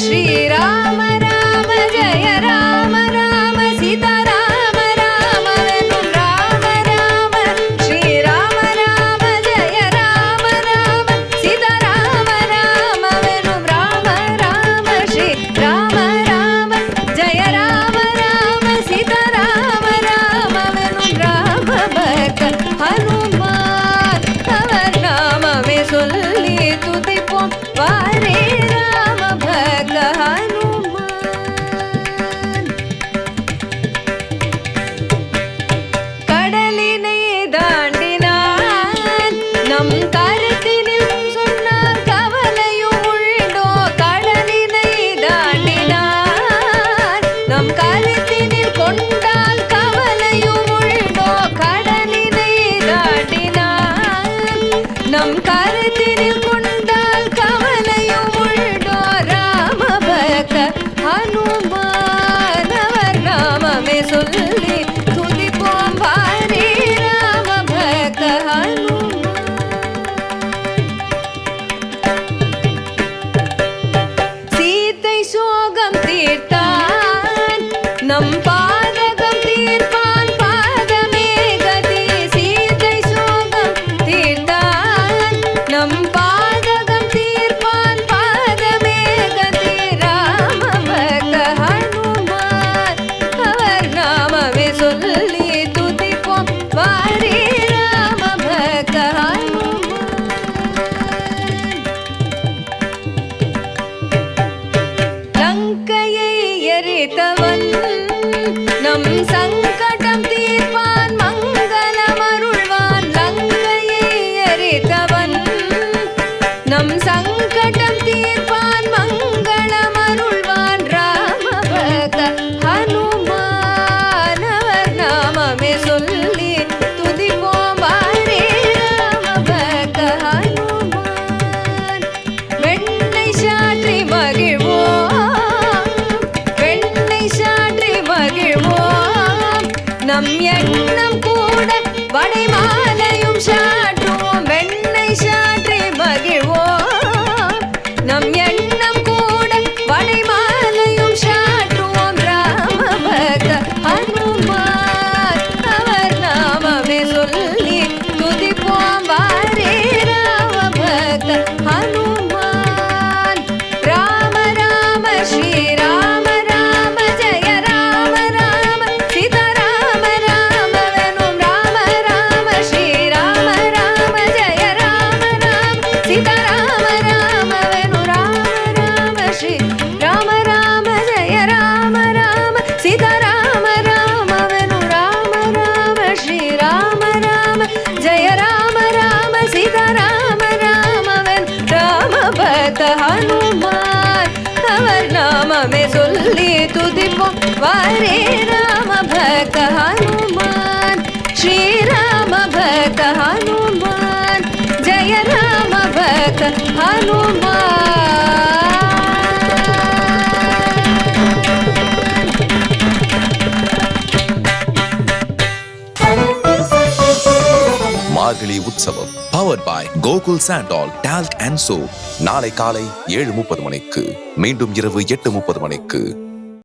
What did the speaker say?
श्री राम राम जय राम राम सीता राम राम वेनु राम राम श्री राम राम जय राम राम सीता राम राम वेनु राम राम श्री राम राम जय राम राम सीता राम राम वेनु राम भक्त हनुमान அவர் நாமமே சொல்லி துதிப்போம் வாரே கடலினை தாண்டினான் நம் கருத்தினில் சொன்னார் கவலையும் உண்டோ கடலினை தாண்டினான் நம் கருத்தினில் கொண்டால் கவலையும் உண்டோ கடலினை தாண்டினான் நம் கருத்தினில் கொண்டால் கவலையும் உண்டோ ராம பக்த ஹனுமான் அவர் நாமமே சொல்லி துதிப்போம் வாரே ராம பக்த ஹனுமான் சீதை சோகம் தீர்த்தான் நம் பாதகம் தீர்ப்பான் பாதமே கதி சீதை சோகம் தீர்த்தான் நம் பாதகம் தீர்ப்பான் பாதமே கதி ராம பக்த ஹனுமான் அவர் நாமமே சொல்லி துதிப்போம் வாரே ராம பக்த ஹனுமான் லங்கையை எரித்தவன் நம் சங்கடம் தீர்ப்பான் மங்களம் அருள்வான் லங்கையை எரித்தவன் நம் சங்கடம் தீர்ப்பான் மங்களம் அருள்வான் ராம பக்த ஹனுமான் அவர் நாமமே சொல்லி துதிப்போம் வாரே ராம பக்த ஹனுமான் வெண்ணை சாற்றி மகிழ்வோம் வெண்ணை சாற்றி மகிழ்வோம் நம் எண்ணம் கூட வடைமாலையும் சாற்றுவோம் வெண்ணை சாற்றி மகிழ்வோம் நம் எண்ணம் கூட வடைமாலையும் சாற்றுவோம் ராம பக்த ஹனுமான் அவர் நாமமே சொல்லி துதிப்போம் வாரே ராம பக்த ஹனுமான் ராம ராம ஸ்ரீ ராம ராம ஜய ராம ராம சீதா ராம ராம வெனும் ராம ராம ஸ்ரீ ராம ராம ஜய Rama Rama Sita Rama Rama venue Rama Rama Sri Rama Rama Jaya Rama Rama Sita Rama Rama venue Rama Rama Sri Rama Rama Jaya Rama Rama Sita Rama Rama when Rama பக்த ஹனுமான் அவர் நாமமே சொல்லி துதிப்போம் வாரே ராம பக்த ஹனுமான் ஸ்ரீ ராம பக்த ஹனுமான் ஜய ராம பக்த ஹனுமான் மார்கழி உற்சவம் powered by Gokul Santol talc and soap நாளை காலை 7:30 மணிக்கு மீண்டும் இரவு 8:30 மணிக்கு